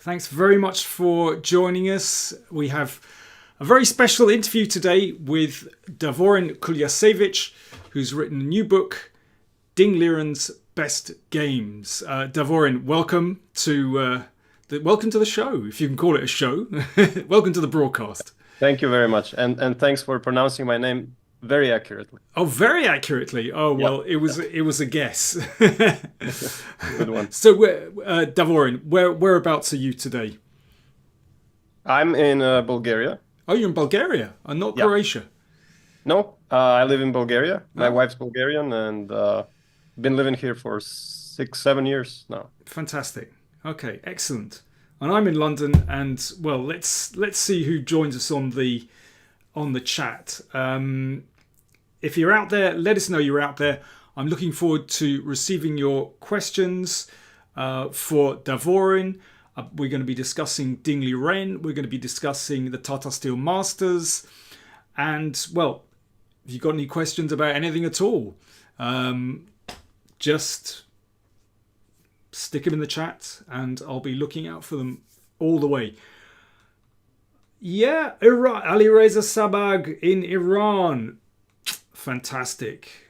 Thanks very much for joining us. We have a very special interview today with Davorin Kuljasevic, who's written a new book, Ding Liren's Best Games. Davorin, welcome to the show, if you can call it a show. Welcome to the broadcast. Thank you very much, and thanks for pronouncing my name very accurately. Oh, very accurately. Oh, well, Yeah. it was a guess. Good one. So, Davorin, whereabouts are you today? I'm in Bulgaria. Oh, you're in Bulgaria and not Yeah. Croatia. No, I live in Bulgaria. My Oh, wife's Bulgarian, and been living here for 6, 7 years now. fantastic. Okay, excellent. And I'm in London, and well, let's see who joins us on the chat. If you're out there, let us know you're out there. I'm looking forward to receiving your questions for Davorin. We're going to be discussing Ding Liren. We're going to be discussing the Tata Steel Masters. And, well, if you've got any questions about anything at all, just stick them in the chat and I'll be looking out for them all the way. Yeah, Iran, Ali Reza Sabag in Iran. Fantastic.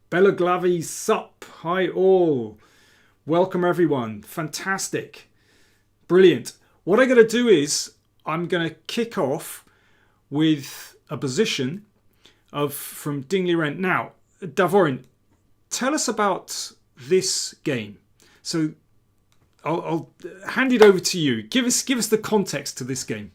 Belaglavi Sup. Hi all. Welcome everyone. Fantastic. Brilliant. What I'm going to do is I'm going to kick off with a position from Ding Liren. Now, Davorin, tell us about this game. So I'll hand it over to you. Give us the context to this game.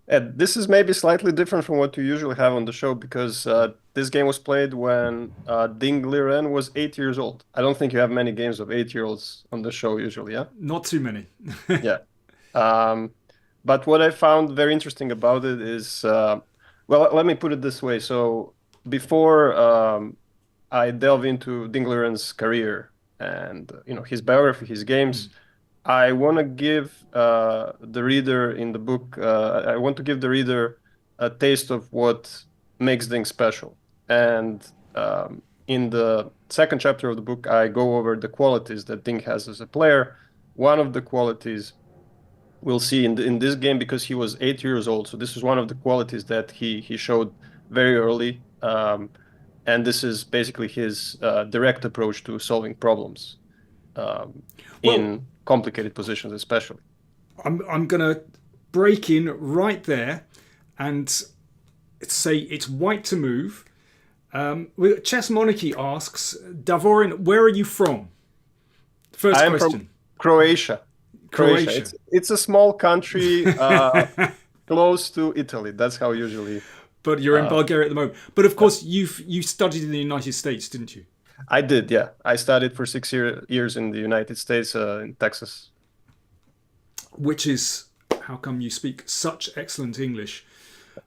This is maybe slightly different from what you usually have on the show because this game was played when Ding Liren was 8 years old. I don't think you have many games of 8-year-olds on the show usually, yeah? Not too many. Yeah. But what I found very interesting about it is, well, let me put it this way. So before I delve into Ding Liren's career and his biography, his games, I want to give the reader in the book, I want to give the reader a taste of what makes Ding special. And in the second chapter of the book, I go over the qualities that Ding has as a player. One of the qualities we'll see in this game, because he was 8 years old. So this is one of the qualities that he showed very early. And this is basically his direct approach to solving problems in complicated positions, especially. I'm going to break in right there and say it's white to move. Chess Monarchy asks, Davorin, where are you from? First I'm question. from Croatia. Croatia. It's a small country close to Italy. That's how usually. But you're in Bulgaria at the moment. But of course, you studied in the United States, didn't you? I did, yeah. I studied for 6 years in the United States, in Texas. Which is how come you speak such excellent English.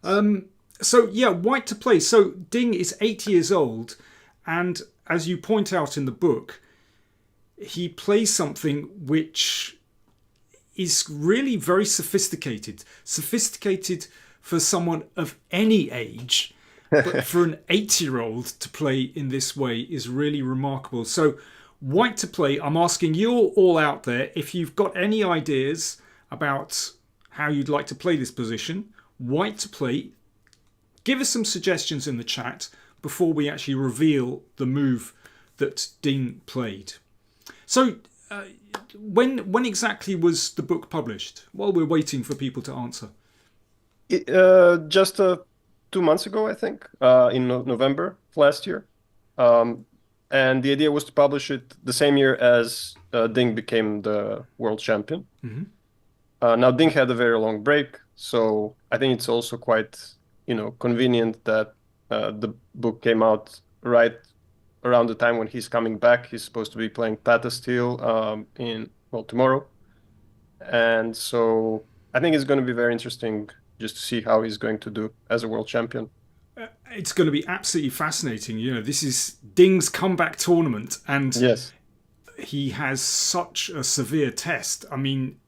So, yeah, white to play. So, Ding is 8 years old. And as you point out in the book, he plays something which is really very sophisticated. Sophisticated for someone of any age. But for an 8-year-old to play in this way is really remarkable. So, white to play, I'm asking you all out there, if you've got any ideas about how you'd like to play this position, white to play, give us some suggestions in the chat before we actually reveal the move that Ding played. So, when exactly was the book published? While we're waiting for people to answer. Just 2 months ago, I think, in November of last year. And the idea was to publish it the same year as Ding became the world champion. Now, Ding had a very long break, so I think it's also quite, convenient that the book came out right around the time when he's coming back. He's supposed to be playing Tata Steel tomorrow. And so I think it's going to be very interesting just to see how he's going to do as a world champion. It's going to be absolutely fascinating. This is Ding's comeback tournament, and yes, he has such a severe test. I mean,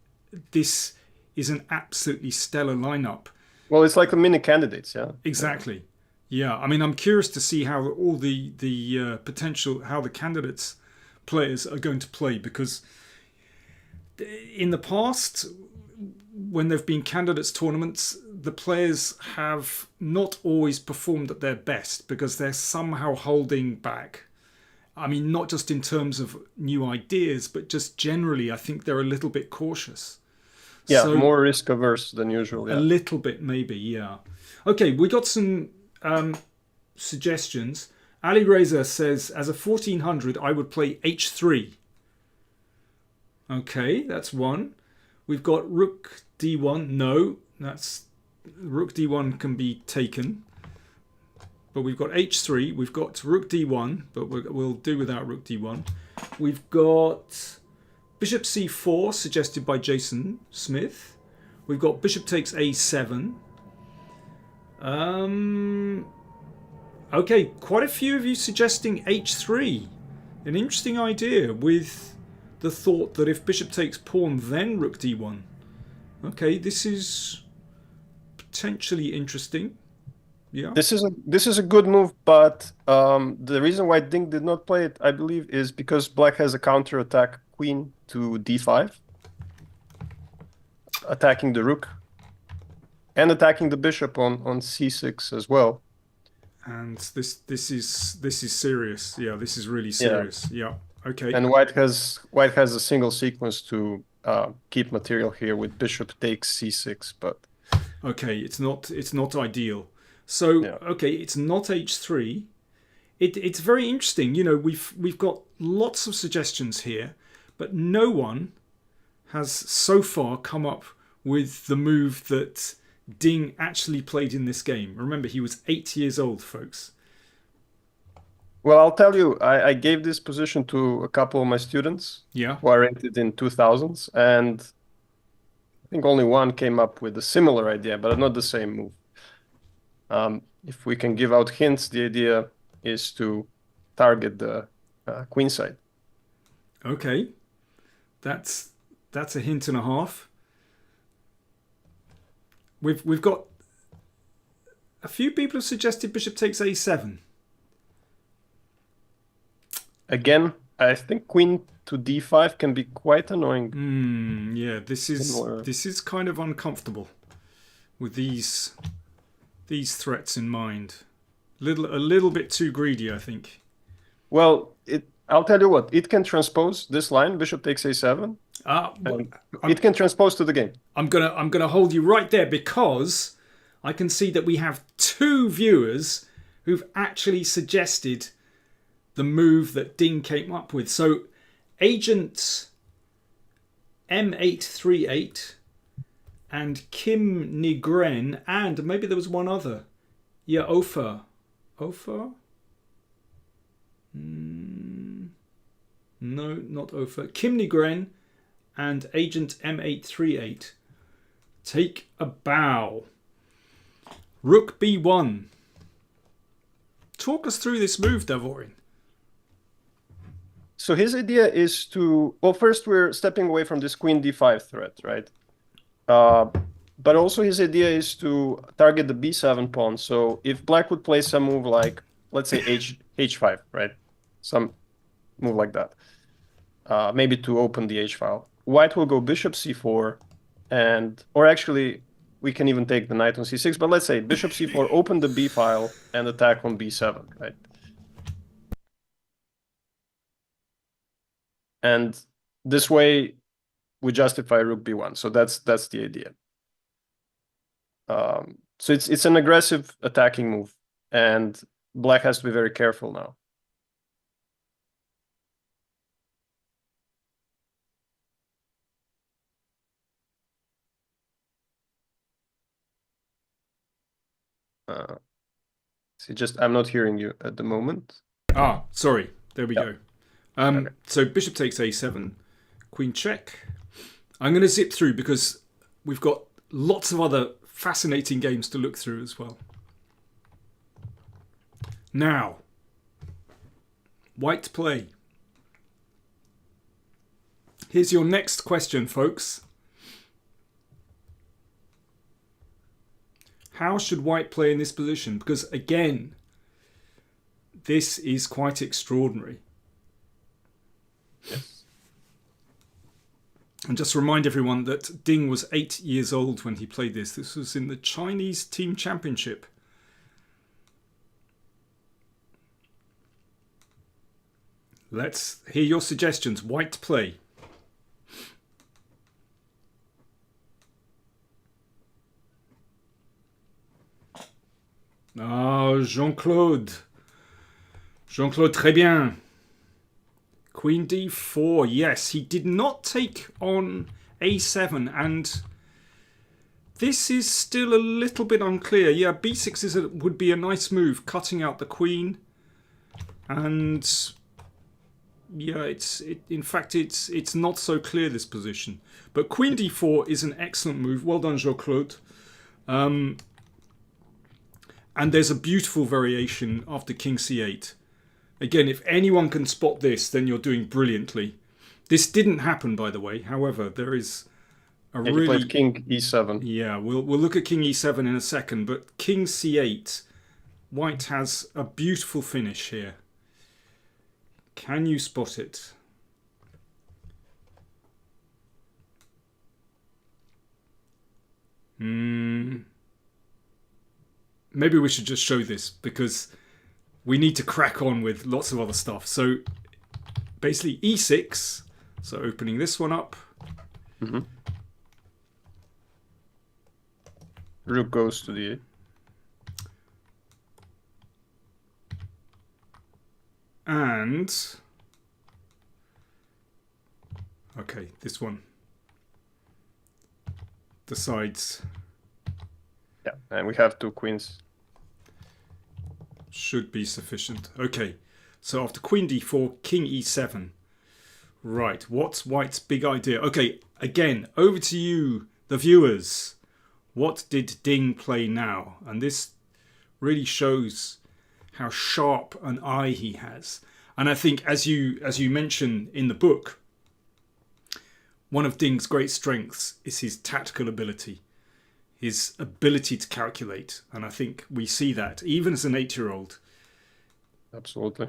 this is an absolutely stellar lineup. Well, it's like the mini candidates, yeah. Exactly. Yeah, I mean, I'm curious to see how all the potential, how the candidates players are going to play, because in the past, when there've been candidates tournaments, the players have not always performed at their best because they're somehow holding back. I mean, not just in terms of new ideas, but just generally, I think they're a little bit cautious. Yeah, So more risk averse than usual. a Yeah. little bit, maybe, yeah. Okay, we got some suggestions. Ali Reza says, as a 1400, I would play h3. Okay, that's one. We've got rook d1. No, that's rook d1 can be taken. But we've got h3. We've got rook d1, but we'll do without rook d1. We've got bishop c4, suggested by Jason Smith. We've got bishop takes a7. Okay, quite a few of you suggesting h3. An interesting idea with the thought that if bishop takes pawn, then rook d1. Okay, this is potentially interesting. Yeah. This is a good move, but the reason why Ding did not play it, I believe, is because Black has a counter attack queen to d5, attacking the rook, and attacking the bishop on c6 as well. And this is serious. Yeah, this is really serious. Yeah. Okay. And White has a single sequence to keep material here with bishop takes c6, but okay, it's not ideal. So yeah. Okay, it's not h3. It's very interesting. You know, we've got lots of suggestions here, but no one has so far come up with the move that Ding actually played in this game. Remember, he was 8 years old, folks. Well, I'll tell you, I gave this position to a couple of my students Yeah. who I rated in 2000s, and I think only one came up with a similar idea, but not the same move. If we can give out hints, the idea is to target the queen side. Okay, that's a hint and a half. We've got a few people have suggested bishop takes a7. Again, I think queen to d5 can be quite annoying. Yeah, this is kind of uncomfortable with these threats in mind. A little bit too greedy, I think. Well, I'll tell you what, it can transpose this line, bishop takes a7. It can transpose to the game. I'm gonna hold you right there because I can see that we have 2 viewers who've actually suggested the move that Ding came up with. So Agent M838 and Kim Nigren, and maybe there was one other. Yeah, Ofer. No, not Ofer. Kim Nigren and Agent M838 take a bow. Rook b1. Talk us through this move, Davorin. So his idea is to, well, first we're stepping away from this queen d5 threat, right? But also his idea is to target the b7 pawn. So if Black would play some move like, let's say h5, right? Some move like that. Maybe to open the h file. White will go bishop c4, or actually, we can even take the knight on c6, but let's say bishop c4, open the b file, and attack on b7, right? And this way, we justify rook b1. So that's the idea. So it's an aggressive attacking move, and Black has to be very careful now. See, I'm not hearing you at the moment. Ah, sorry. There we go. Okay. So bishop takes a7, queen check. I'm going to zip through because we've got lots of other fascinating games to look through as well. Now, white to play. Here's your next question, folks. How should white play in this position? Because again, this is quite extraordinary. Yes. And just remind everyone that Ding was 8 years old when he played this. This was in the Chinese Team Championship. Let's hear your suggestions. White to play. Ah, Jean-Claude. Jean-Claude, très bien. Queen d4. Yes, he did not take on a7. And this is still a little bit unclear. Yeah, b6 would be a nice move, cutting out the queen. And yeah, in fact it's not so clear, this position. But queen d4 is an excellent move. Well done, Jean-Claude. And there's a beautiful variation after king c8. Again, if anyone can spot this, then you're doing brilliantly. This didn't happen, by the way. However, there is a really... He played king e7. Yeah, we'll look at king e7 in a second. But king c8, white has a beautiful finish here. Can you spot it? Maybe we should just show this, because we need to crack on with lots of other stuff. So basically e6, so opening this one up. Mm-hmm. Rook goes to the... And... okay, this one decides... yeah, and we have 2 queens. Should be sufficient. Okay, so after queen d4, king e7. Right, what's white's big idea? Okay, again, over to you, the viewers. What did Ding play now? And this really shows how sharp an eye he has. And I think, as you mention in the book, one of Ding's great strengths is his tactical ability. His ability to calculate. And I think we see that, even as an 8-year-old. Absolutely.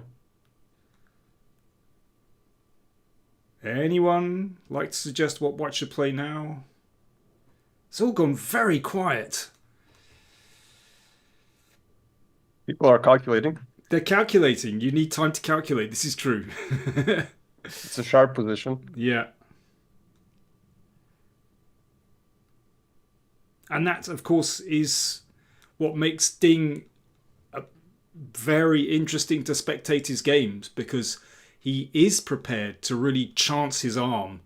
Anyone like to suggest what white should play now? It's all gone very quiet. People are calculating. They're calculating. You need time to calculate. This is true. It's a sharp position. Yeah. And that, of course, is what makes Ding very interesting to spectate his games, because he is prepared to really chance his arm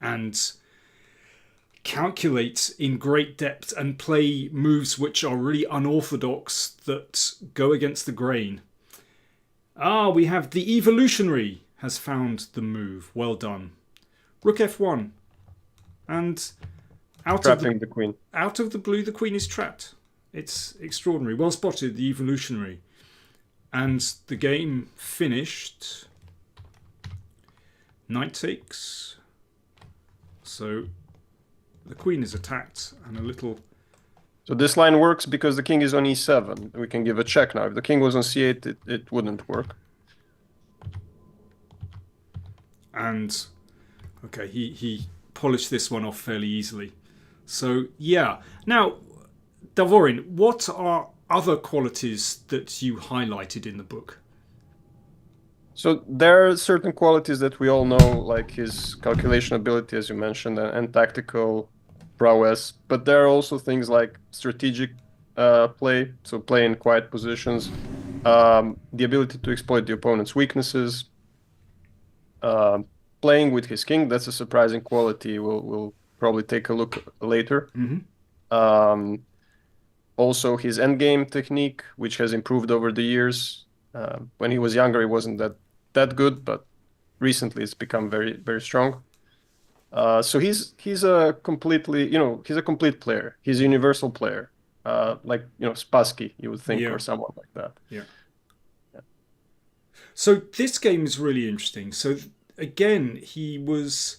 and calculate in great depth and play moves which are really unorthodox that go against the grain. Ah, we have the evolutionary has found the move. Well done. Rook f1. And trapping the queen. Out of the blue, the queen is trapped. It's extraordinary. Well spotted, the evolutionary. And the game finished. Knight takes. So the queen is attacked and a little... So this line works because the king is on e7. We can give a check now. If the king was on c8, it wouldn't work. And, okay, he polished this one off fairly easily. So, yeah. Now, Davorin, what are other qualities that you highlighted in the book? So there are certain qualities that we all know, like his calculation ability, as you mentioned, and tactical prowess. But there are also things like strategic play, so play in quiet positions, the ability to exploit the opponent's weaknesses, playing with his king. That's a surprising quality. We'll probably take a look later. Mm-hmm. Also, his endgame technique, which has improved over the years. When he was younger, he wasn't that good, but recently it's become very, very strong. So he's a completely, he's a complete player. He's a universal player, like Spassky, you would think, or someone like that. Yeah. So this game is really interesting. So again, he was,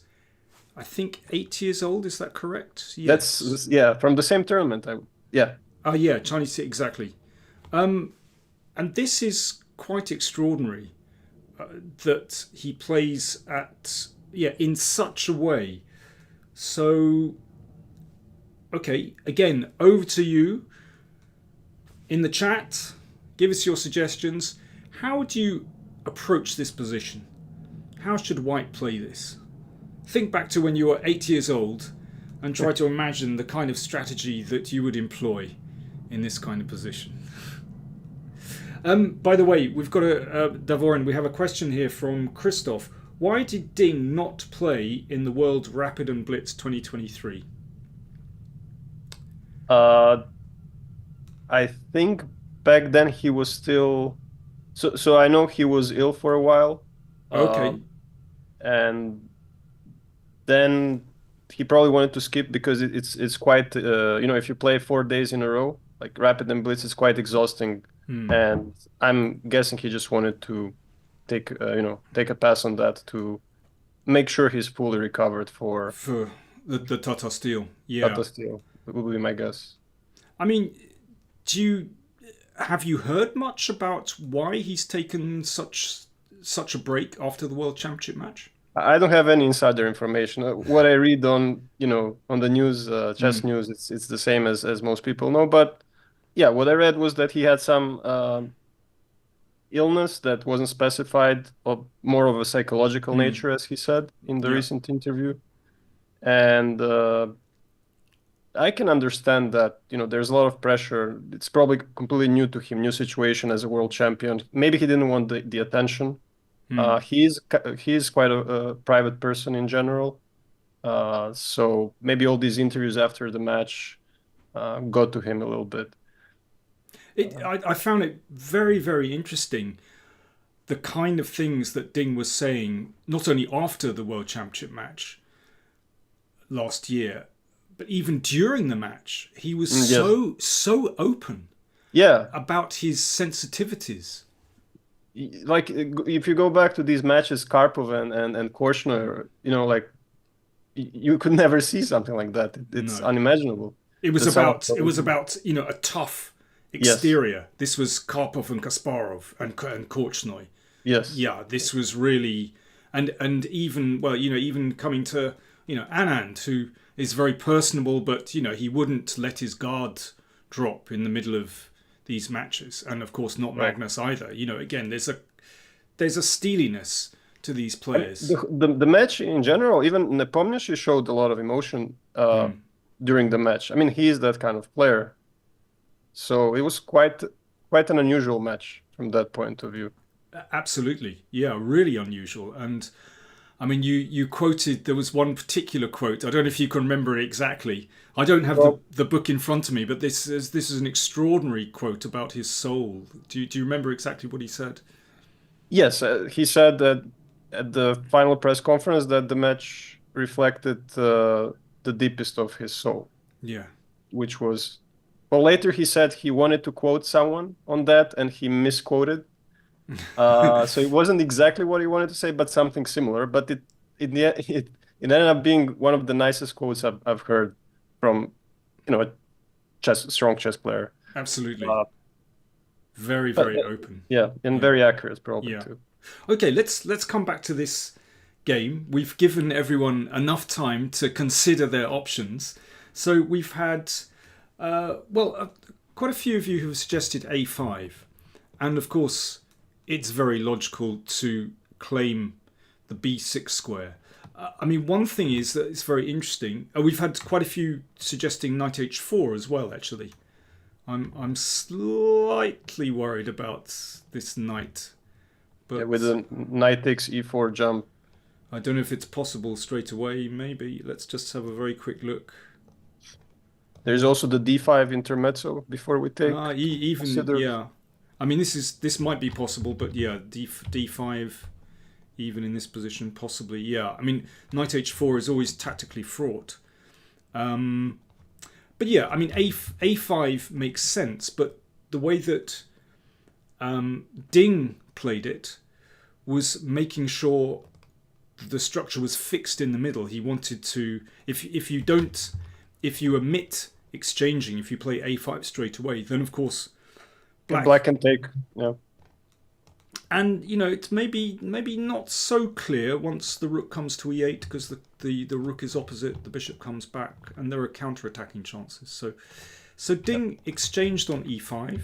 I think, 8 years old. Is that correct? Yes. That's from the same tournament. Yeah, Chinese, exactly. And this is quite extraordinary that he plays in such a way So, okay, again, over to you in the chat. Give us your suggestions. How would you approach this position? How should White play this? Think back to when you were 8 years old and try to imagine the kind of strategy that you would employ in this kind of position. By the way, we've got Davorin, we have a question here from Christoph. Why did Ding not play in the World Rapid and Blitz 2023? I think back then he was still so I know he was ill for a while. Okay. And then he probably wanted to skip because it's quite if you play 4 days in a row, like Rapid and Blitz is quite exhausting. And I'm guessing he just wanted to take a pass on that to make sure he's fully recovered for the Tata Steel. Yeah. Tata Steel. That would be my guess. I mean, have you heard much about why he's taken such a break after the World Championship match? I don't have any insider information. What I read on the news, chess news, it's the same as most people know. But yeah, what I read was that he had some illness that wasn't specified, or more of a psychological nature, as he said in the recent interview. And I can understand that, there's a lot of pressure. It's probably completely new to him, new situation as a world champion. Maybe he didn't want the attention. He's quite a private person in general. So maybe all these interviews after the match got to him a little bit. I found it very, very interesting, the kind of things that Ding was saying, not only after the World Championship match last year, but even during the match. He was so open about his sensitivities. Like, if you go back to these matches, Karpov and Korchnoi, you could never see something like that. It's unimaginable. It was about a tough exterior. Yes. This was Karpov and Kasparov and Korchnoi. Yes. Yeah, this was really, and even coming to Anand, who is very personable, but he wouldn't let his guard drop in the middle of these matches, and of course not Magnus either. Again, there's a steeliness to these players. The match in general, even Nepomniachtchi showed a lot of emotion during the match. I mean, he is that kind of player, so it was quite an unusual match from that point of view. Absolutely, yeah, really unusual. And I mean, you quoted, there was one particular quote. I don't know if you can remember it exactly. I don't have the book in front of me, but this is an extraordinary quote about his soul. Do you remember exactly what he said? Yes, he said that at the final press conference that the match reflected the deepest of his soul. Yeah. Which was, well, later he said he wanted to quote someone on that and he misquoted. So it wasn't exactly what he wanted to say, but something similar. But it ended up being one of the nicest quotes I've heard from a strong chess player. Absolutely. Very, very open. Yeah, and very accurate probably too. Okay, let's come back to this game. We've given everyone enough time to consider their options. So we've had quite a few of you who have suggested a5, and of course it's very logical to claim the b6 square. I mean, one thing is that it's very interesting. We've had quite a few suggesting knight h4 as well, actually. I'm slightly worried about this knight. But with a knight takes e4 jump. I don't know if it's possible straight away, maybe. Let's just have a very quick look. There's also the d5 intermezzo before we take. Yeah. I mean, this might be possible, but yeah, d5, even in this position, possibly. Yeah, I mean, knight h4 is always tactically fraught. But yeah, I mean, a5 makes sense, but the way that Ding played it was making sure the structure was fixed in the middle. He wanted to, if you omit exchanging, if you play a5 straight away, then of course black can take. Yeah. And it's maybe not so clear once the rook comes to e8, because the the rook is opposite, the bishop comes back, and there are counter-attacking chances. So Ding exchanged on e5.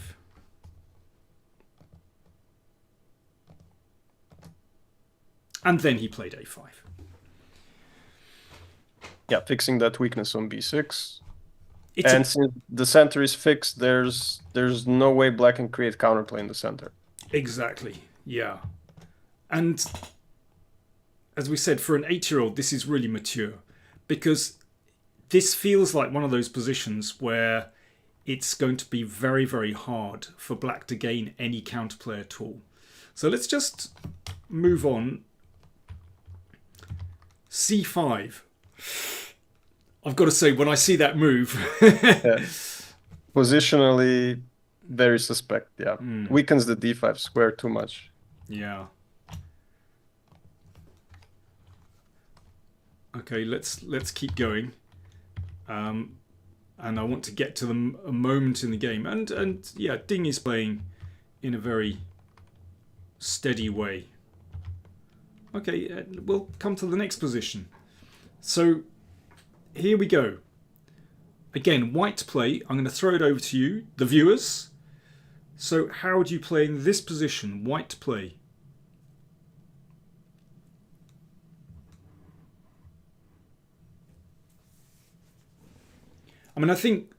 And then he played a5. Yeah, fixing that weakness on b6. And since the center is fixed, there's no way black can create counterplay in the center. Exactly, yeah. And as we said, for an 8-year-old, this is really mature, because this feels like one of those positions where it's going to be very, very hard for black to gain any counterplay at all. So let's just move on. c5. I've got to say, when I see that move... Yeah. Positionally, very suspect, yeah. Weakens the d5 square too much. Yeah. Okay, let's keep going. And I want to get to a moment in the game. And yeah, Ding is playing in a very steady way. Okay, we'll come to the next position. So here we go. Again, white to play. I'm going to throw it over to you, the viewers. So how would you play in this position, white to play? I mean, I think,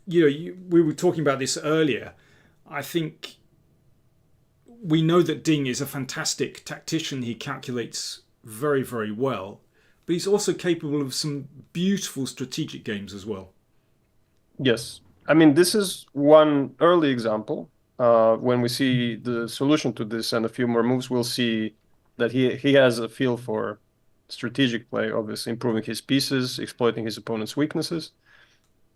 we were talking about this earlier. I think we know that Ding is a fantastic tactician. He calculates very, very well. But he's also capable of some beautiful strategic games as well. Yes. I mean, this is one early example. When we see the solution to this and a few more moves, we'll see that he has a feel for strategic play, obviously improving his pieces, exploiting his opponent's weaknesses.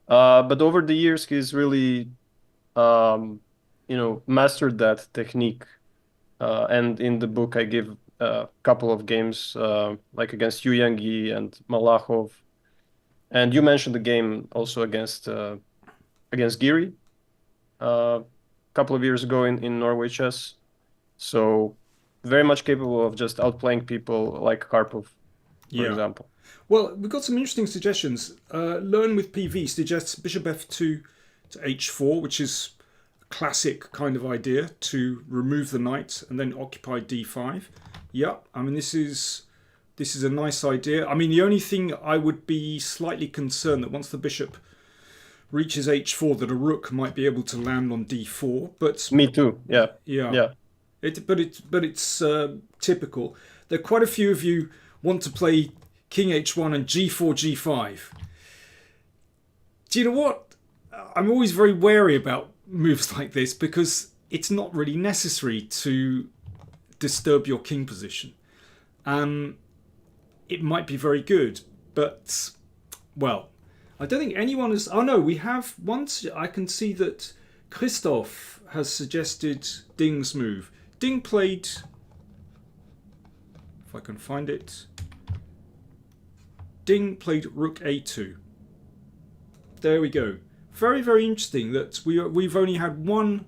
But over the years, he's really, mastered that technique. And in the book, I give a couple of games, like against Yu Yangyi and Malachov. And you mentioned the game also against Giri a couple of years ago in Norway chess. So very much capable of just outplaying people like Karpov, for example. Well, we've got some interesting suggestions. Learn with PV suggests bishop f2 to h4, which is a classic kind of idea to remove the knight and then occupy d5. Yeah, I mean, this is a nice idea. I mean, the only thing I would be slightly concerned that once the bishop reaches h4, that a rook might be able to land on d4. But me too. Yeah. But it's typical. There are quite a few of you want to play king h1 and g4 g5. Do you know what? I'm always very wary about moves like this because it's not really necessary to disturb your king position. It might be very good, but, well, I don't think anyone has... Oh no, we have once... I can see that Christoph has suggested Ding's move. Ding played... If I can find it... Ding played rook a2. There we go. Very, very interesting that we've only had one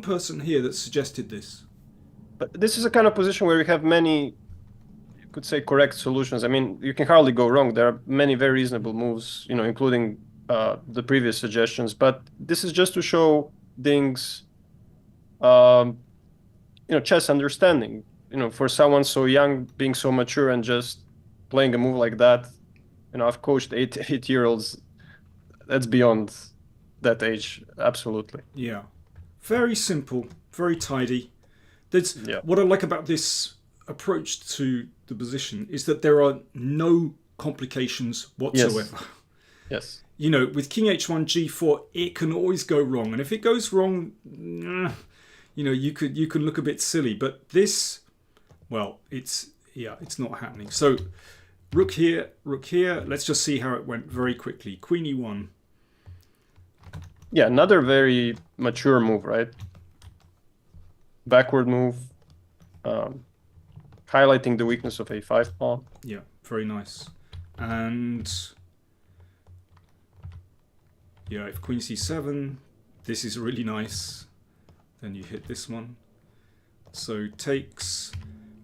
person here that suggested this. But this is a kind of position where we have many, you could say, correct solutions. I mean, you can hardly go wrong. There are many very reasonable moves, including the previous suggestions. But this is just to show Ding's, chess understanding. For someone so young, being so mature and just playing a move like that. I've coached eight-year-olds. That's beyond that age, absolutely. Yeah, very simple, very tidy. What I like about this approach to the position is that there are no complications whatsoever. Yes. With king h1, g4, it can always go wrong, and if it goes wrong, you can look a bit silly. But this, well, it's not happening. So, rook here. Let's just see how it went very quickly. Queen e1. Yeah, another very mature move, right? Backward move, highlighting the weakness of a5 pawn. Yeah, very nice. And yeah, if queen c7, this is really nice. Then you hit this one. So takes,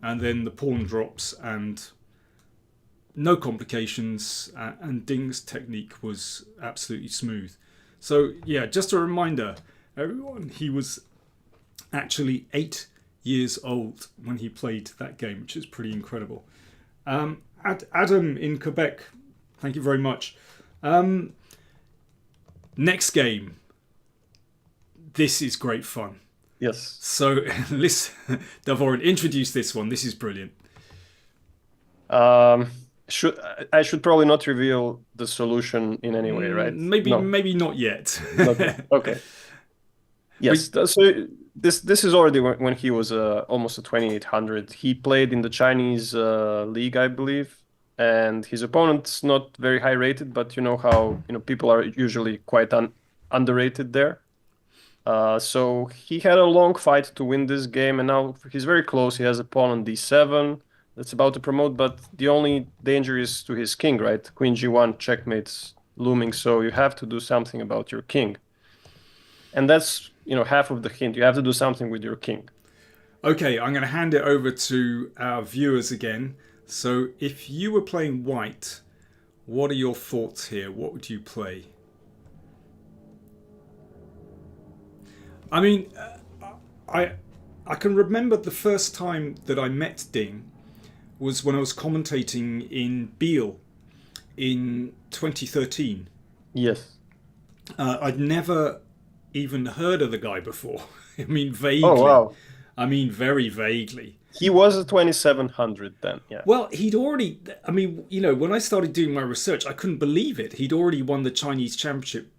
and then the pawn drops, and no complications, and Ding's technique was absolutely smooth. So yeah, just a reminder, everyone, he was actually 8 years old when he played that game, which is pretty incredible. Adam in Quebec, thank you very much. Next game. This is great fun. Yes. So, listen, Davorin, introduce this one. This is brilliant. I should probably not reveal the solution in any way, right? Maybe not yet. Okay. Yes. So this is already when he was almost a 2800. He played in the Chinese league, I believe, and his opponent's not very high rated, but you know how people are usually quite underrated there. So he had a long fight to win this game, and now he's very close. He has a pawn on d7 that's about to promote, but the only danger is to his king, right? Queen g1, checkmate's looming, so you have to do something about your king. And that's, half of the hint. You have to do something with your king. Okay, I'm going to hand it over to our viewers again. So if you were playing white, what are your thoughts here? What would you play? I mean, I can remember the first time that I met Ding was when I was commentating in Biel in 2013. Yes. I'd never even heard of the guy before. I mean, vaguely. Oh, wow. I mean, very vaguely. He was a 2700 then, yeah. Well, he'd already, I mean, when I started doing my research, I couldn't believe it. He'd already won the Chinese championship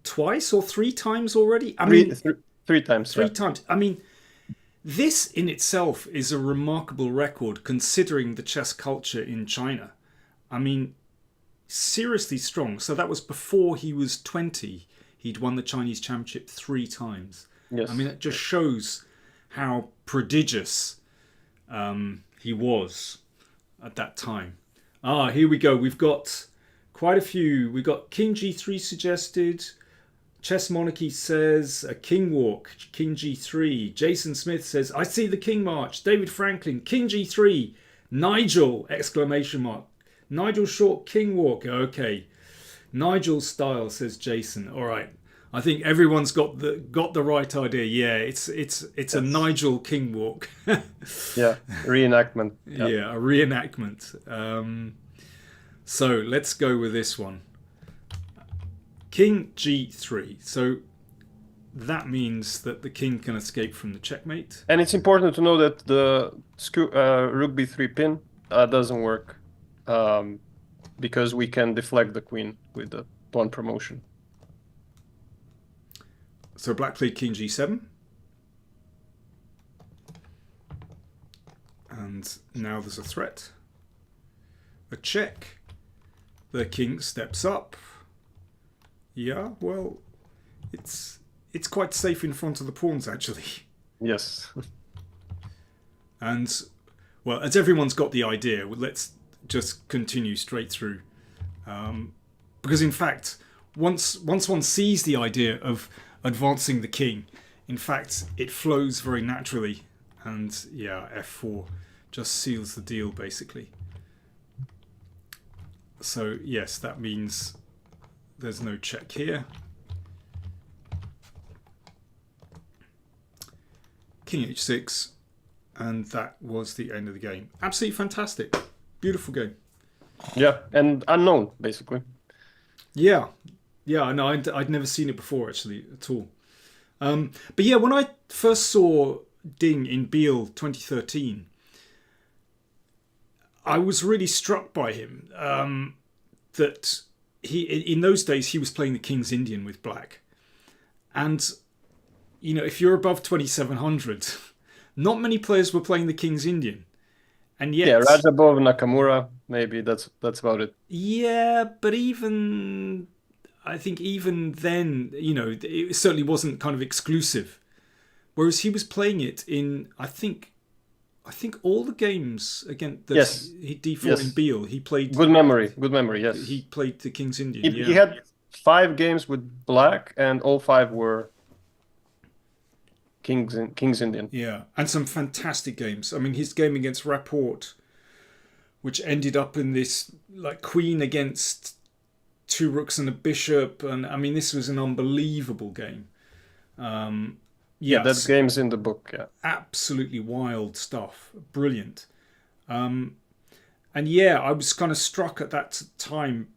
twice or 3 times already. Three times. 3 times. I mean, this in itself is a remarkable record considering the chess culture in China. I mean, seriously strong. So that was before he was 20. He'd won the Chinese championship 3 times. Yes. I mean, it just shows how prodigious he was at that time. Here we go. We've got quite a few. We've got King G3 suggested. Chess Monarchy says a king walk, King G3. Jason Smith says, I see the king march. David Franklin, King G3. Nigel, exclamation mark. Nigel Short, king walk. Okay. Nigel style, says Jason. All right. I think everyone's got the right idea. Yeah, it's a Nigel king walk. Yeah, reenactment. Yeah, a reenactment. So let's go with this one. King G3. So that means that the king can escape from the checkmate. And it's important to know that the rook b3 pin doesn't work because we can deflect the queen with the pawn promotion. So black played King G7. And now there's a threat. A check. The king steps up. Yeah, well, it's quite safe in front of the pawns, actually. Yes. And, well, as everyone's got the idea, let's just continue straight through. Because, in fact, once one sees the idea of advancing the king, in fact, it flows very naturally. And, yeah, f4 just seals the deal, basically. So, yes, that means there's no check here. King h6, and that was the end of the game. Absolutely fantastic. Beautiful game. Yeah, and unknown, basically. Yeah. Yeah, no, I'd never seen it before, actually, at all. But yeah, when I first saw Ding in Biel 2013, I was really struck by him. That he, in those days, he was playing the King's Indian with black. And, if you're above 2700, not many players were playing the King's Indian. And yet... Yeah, Rajabov, Nakamura, maybe that's about it. Yeah, but I think even then, it certainly wasn't kind of exclusive. Whereas he was playing it in, I think all the games again that he d4 in Biel, he played. Good memory, yes. He played the King's Indian. He had 5 games with black, and all 5 were King's Indian. Yeah, and some fantastic games. I mean, his game against Rapport which ended up in this like queen against two rooks and a bishop, and I mean this was an unbelievable game. Yeah, that Yes, game's in the book. Yeah. absolutely wild stuff, brilliant. And yeah, I was kind of struck at that time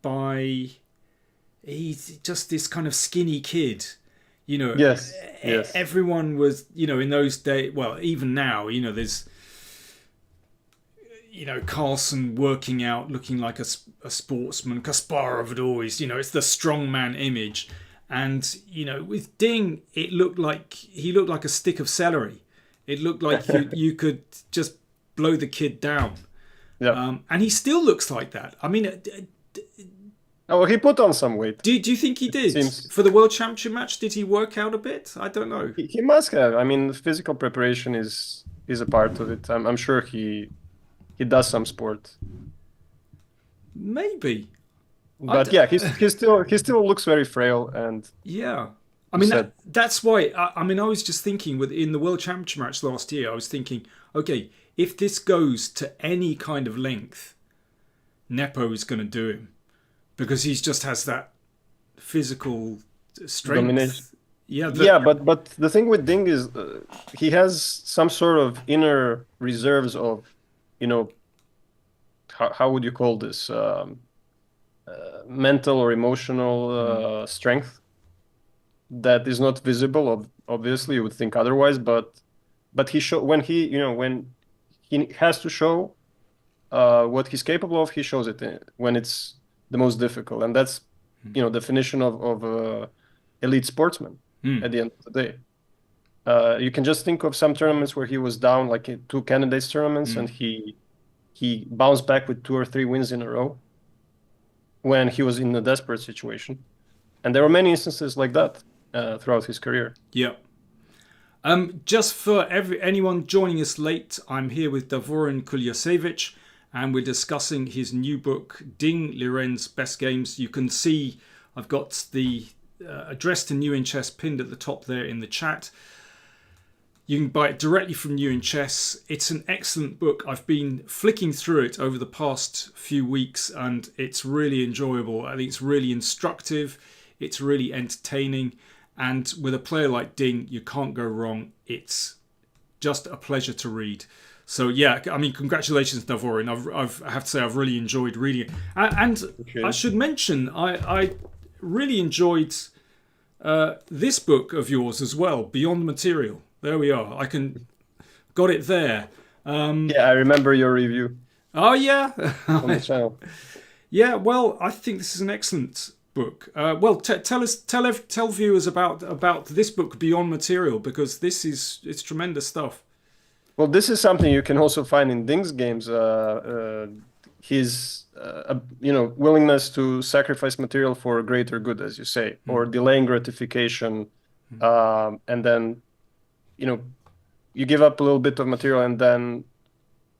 by he's just this kind of skinny kid. You know, Yes. Yes. everyone was, you know, in those days, well, even now, you know, there's, you know, Carlson working out, looking like a sportsman. Kasparov had always, you know, it's the strongman image. And, you know, with Ding, it looked like he looked like a stick of celery. It looked like you could just blow the kid down. Yeah. And he still looks like that. I mean, Oh, well, he put on some weight. do you think he It did? seems For the World Championship match, did he work out a bit? I don't know. he must have. I mean, physical preparation is a part of it. I'm sure he does some sport. Maybe. But yeah, he still looks very frail, and Yeah. I you mean, said that's why. I mean, I was just thinking in the World Championship match last year, I was thinking, okay, if this goes to any kind of length, Nepo is going to do him because he just has that physical strength. domination. Yeah. Yeah, but the thing with Ding is he has some sort of inner reserves of, you know, how would you call this? Mental or emotional strength that is not visible. Obviously, you would think otherwise, but he show when he, you know, when he has to show what he's capable of, he shows it when it's the most difficult, and that's, you know, definition of elite sportsman at the end of the day. You can just think of some tournaments where he was down, like in two candidates tournaments, and he bounced back with 2 or 3 wins in a row when he was in a desperate situation. And there were many instances like that throughout his career. Yeah. Just for anyone joining us late, I'm here with Davorin Kuljasevic, and we're discussing his new book, Ding Liren's Best Games. You can see I've got the address to New in Chess pinned at the top there in the chat. You can buy it directly from New in Chess. It's an excellent book. I've been flicking through it over the past few weeks, and it's really enjoyable. I think it's really instructive. It's really entertaining. And with a player like Ding, you can't go wrong. It's just a pleasure to read. So yeah, I mean, congratulations, Davorin. I have to say I've really enjoyed reading it. And Okay. I should mention, I really enjoyed this book of yours as well, Beyond Material. There we are. Got it there. Yeah, I remember your review Oh yeah, on the channel. yeah. Well, I think this is an excellent book. Well, tell viewers about this book, Beyond Material, because it's tremendous stuff. Well, this is something you can also find in Ding's games. His you know, willingness to sacrifice material for a greater good, as you say, or delaying gratification, and then, you know, you give up a little bit of material, and then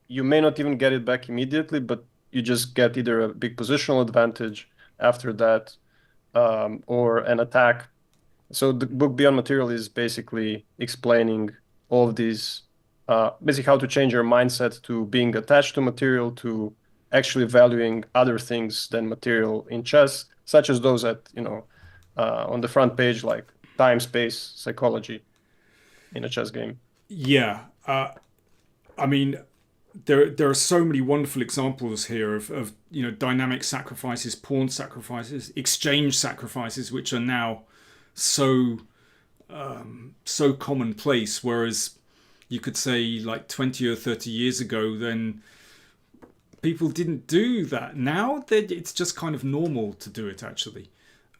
you may not even get it back immediately, but you just get either a big positional advantage after that, or an attack. So the book Beyond Material is basically explaining all of these, basically how to change your mindset to being attached to material, to actually valuing other things than material in chess, such as those at, you know, on the front page, like time, space, psychology in a chess game. Yeah, I mean, there are so many wonderful examples here of you know, dynamic sacrifices, pawn sacrifices, exchange sacrifices, which are now so commonplace. Whereas you could say like 20 or 30 years ago, then people didn't do that. Now it's just kind of normal to do it, actually.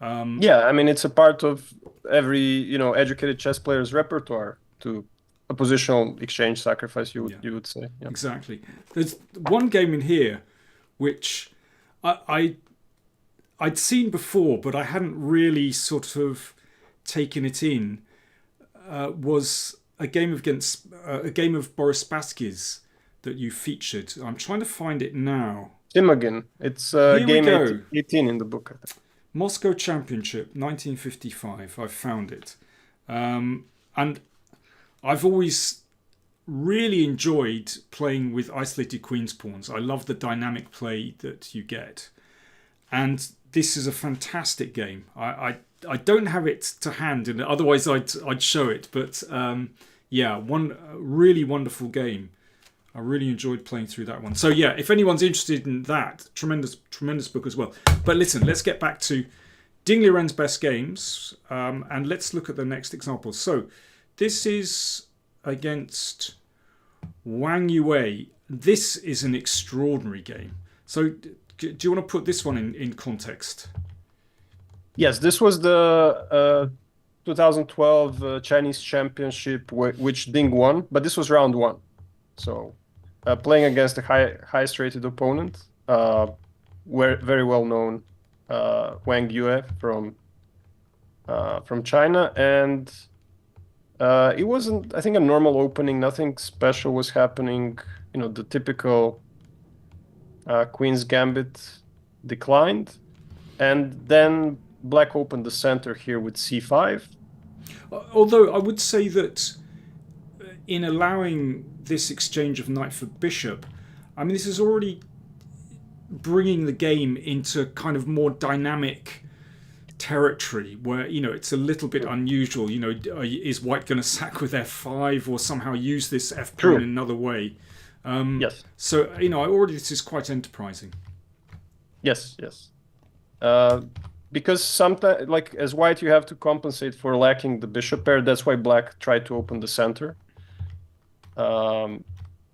Yeah, I mean, it's a part of every, you know, educated chess player's repertoire to a positional exchange sacrifice, you would say. Yeah. Exactly. There's one game in here which I'd seen before, but I hadn't really sort of taken it in. Was a game of Boris Spassky's that you featured. I'm trying to find it now. Imogen. It's Here we game go. 18 in the book, I think. Moscow Championship, 1955. I've found it, and I've always really enjoyed playing with isolated queen's pawns. I love the dynamic play that you get. And this is a fantastic game. I don't have it to hand, and otherwise I'd show it. But yeah, one really wonderful game. I really enjoyed playing through that one. So yeah, if anyone's interested in that, tremendous book as well. But listen, let's get back to Ding Liren's best games, and let's look at the next example. So this is against Wang Yue. This is an extraordinary game. So do you want to put this one in context? Yes, this was the 2012 Chinese Championship, which Ding won, but this was round one. So playing against the highest rated opponent, very well known Wang Yue from China, and it wasn't, I think, a normal opening. Nothing special was happening. You know, the typical Queen's Gambit declined, and then Black opened the center here with c5. Although I would say that in allowing this exchange of knight for bishop, I mean, this is already bringing the game into kind of more dynamic territory where, you know, it's a little bit unusual. You know, is white going to sack with f5 or somehow use this f pawn in another way? Yes. So, you know, already this is quite enterprising. Yes. Because sometimes, like as white, you have to compensate for lacking the bishop pair. That's why black tried to open the center. And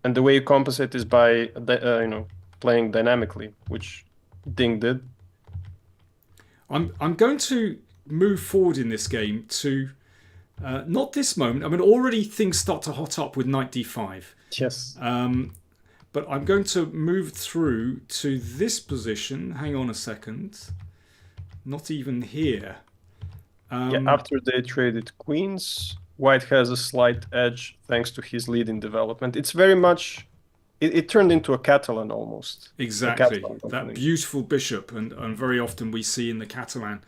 the way you compensate is by you know, playing dynamically, which Ding did. I'm going to move forward in this game to not this moment. I mean, already things start to hot up with knight d5. Yes. But I'm going to move through to this position. Hang on a second. Not even here. Yeah, after they traded queens, white has a slight edge thanks to his lead in development. It's very much... It turned into a Catalan almost. Exactly. That beautiful bishop. And very often we see in the Catalan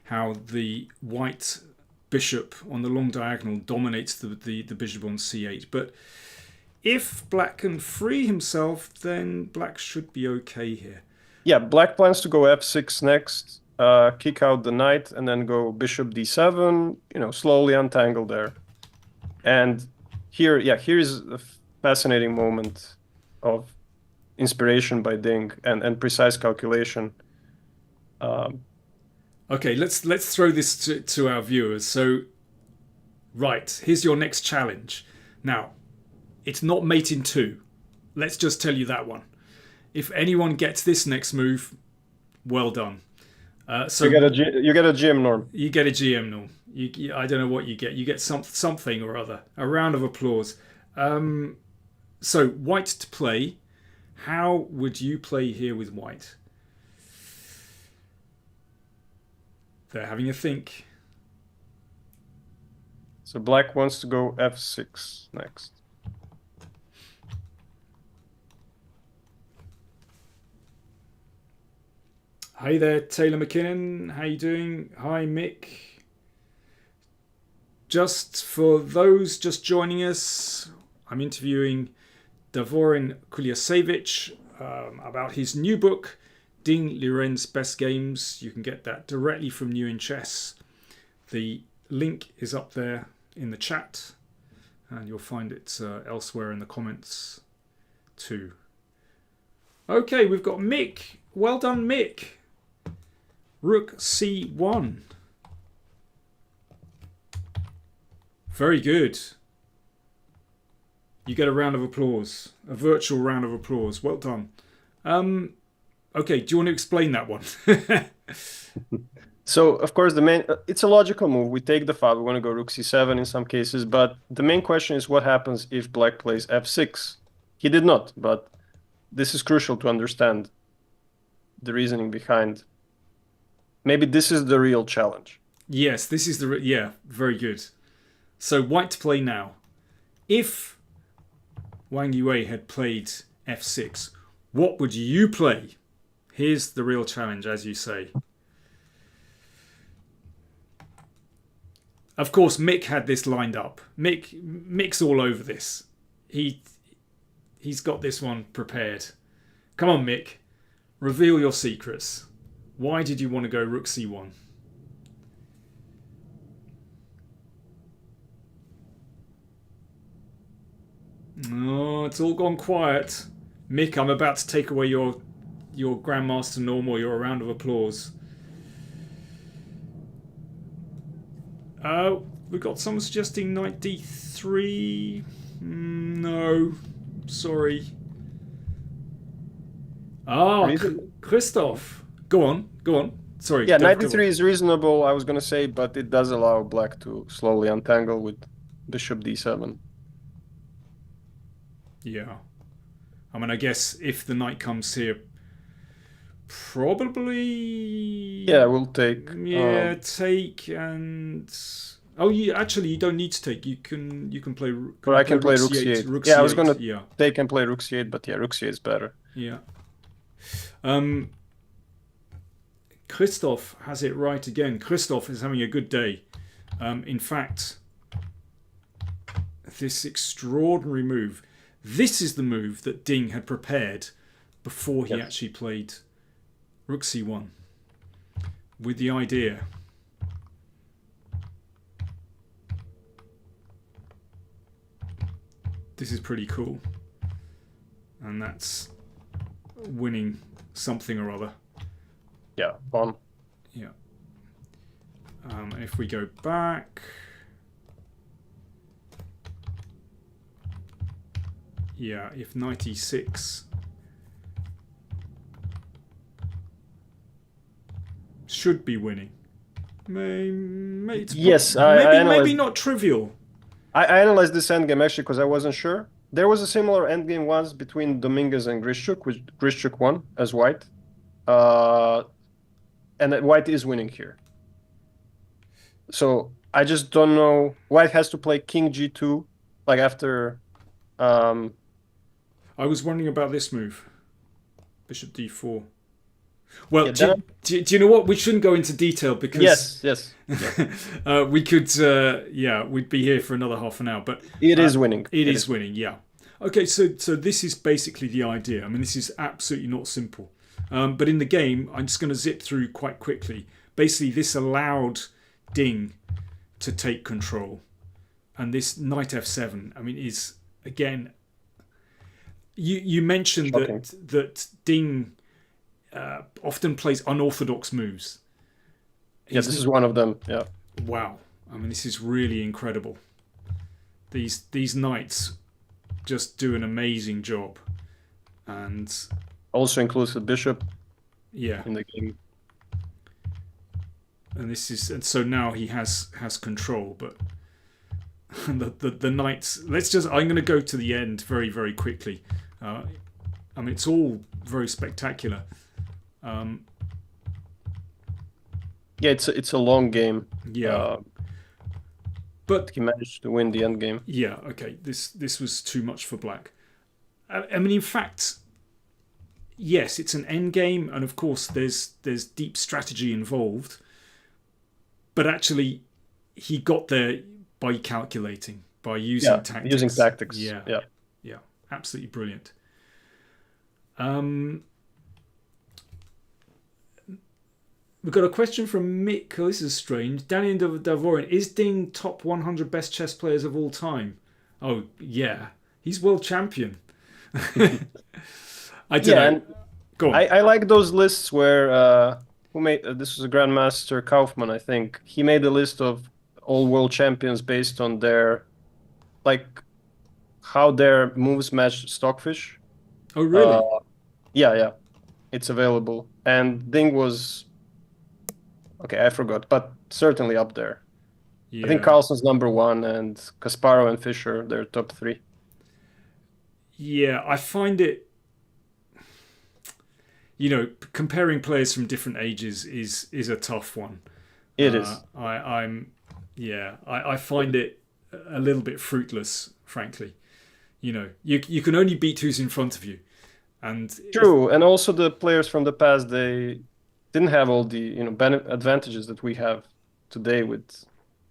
how the white bishop on the long diagonal dominates the bishop on c8. But if black can free himself, then black should be okay here. Yeah, black plans to go f6 next, kick out the knight, and then go bishop d7, you know, slowly untangle there. And here is a fascinating moment of inspiration by Ding and precise calculation. Okay, let's throw this to our viewers. So, right, here's your next challenge. Now, it's not mate in 2. Let's just tell you that one. If anyone gets this next move, well done. So you get a GM norm. You get a GM norm. I don't know what you get. You get something or other. A round of applause. So white to play. How would you play here with white? They're having a think. So black wants to go f6 next. Hey there, Taylor McKinnon. How you doing? Hi, Mick. Just for those just joining us, I'm interviewing Davorin Kuljasevic about his new book, Ding Liren's Best Games. You can get that directly from New in Chess. The link is up there in the chat, and you'll find it elsewhere in the comments too. Okay, we've got Mick. Well done, Mick. Rook c1. Very good. You get a round of applause. A virtual round of applause. Well done. Okay, do you want to explain that one? So, of course, it's a logical move. We take the file. We want to go rook c7 in some cases. But the main question is what happens if black plays f6? He did not, but this is crucial to understand the reasoning behind. Maybe this is the real challenge. Yes, this is yeah, very good. So white to play now. If Wang Yue had played f6, what would you play? Here's the real challenge, as you say. Of course, Mick had this lined up. Mick's all over this. he's got this one prepared. Come on, Mick. Reveal your secrets. Why did you want to go rook c1? Oh, it's all gone quiet. Mick, I'm about to take away your Grandmaster norm or your round of applause. We got someone suggesting knight d3. No, sorry. Christoph. Go on. Sorry. Yeah, knight d3 is reasonable, I was going to say, but it does allow black to slowly untangle with bishop d7. Yeah. I mean, I guess if the knight comes here, probably... Yeah, we'll take. Yeah, take and... Oh, you don't need to take. You can play. Or I can play rook c8. Rook yeah, c8. I was gonna take and play rook c8, but yeah, rook c8 is better. Yeah. Christoph has it right again. Christoph is having a good day. In fact, this extraordinary move. This is the move that Ding had prepared before he actually played rook c1 with the idea. This is pretty cool. And that's winning something or other. Yeah, pawn. Yeah. If we go back... Yeah, if knight e6 should be winning. Maybe not trivial. I analyzed this endgame actually because I wasn't sure. There was a similar endgame once between Dominguez and Grishchuk, which Grishchuk won as white. And white is winning here. So I just don't know. White has to play king g2, like after... I was wondering about this move. Bishop d4. Well, do you know what? We shouldn't go into detail because... Yes. we could... we'd be here for another half an hour. But it is winning. It is winning, yeah. Okay, so this is basically the idea. I mean, this is absolutely not simple. But in the game, I'm just going to zip through quite quickly. Basically, this allowed Ding to take control. And this knight f7, I mean, is, again... You mentioned that Ding often plays unorthodox moves. Yes, this is one of them. Yeah. Wow. I mean, this is really incredible. These knights just do an amazing job, and also includes the bishop. Yeah. In the game. And so now he has control, but the knights. I'm going to go to the end very, very quickly. I mean, it's all very spectacular. Yeah, it's a long game. Yeah. But he managed to win the end game. Yeah, okay. This was too much for black. I mean, in fact, yes, it's an end game, and of course there's deep strategy involved. But actually, he got there by calculating, by using tactics. Using tactics. Yeah. Absolutely brilliant. We've got a question from Mick. Oh, this is strange. Danny Davorin. Is Ding top 100 best chess players of all time? Oh, yeah. He's world champion. I don't know. Go on. I like those lists where... who made this was a Grandmaster Kaufman, I think. He made a list of all world champions based on their... how their moves match Stockfish. Oh, really? Yeah. It's available. And Ding was... Okay, I forgot, but certainly up there. Yeah. I think Carlsen's #1 and Kasparov and Fischer, they're top 3. Yeah, I find it... comparing players from different ages is a tough one. It is. I find it a little bit fruitless, frankly. You can only beat who's in front of you. And true, and also the players from the past, they didn't have all the advantages that we have today with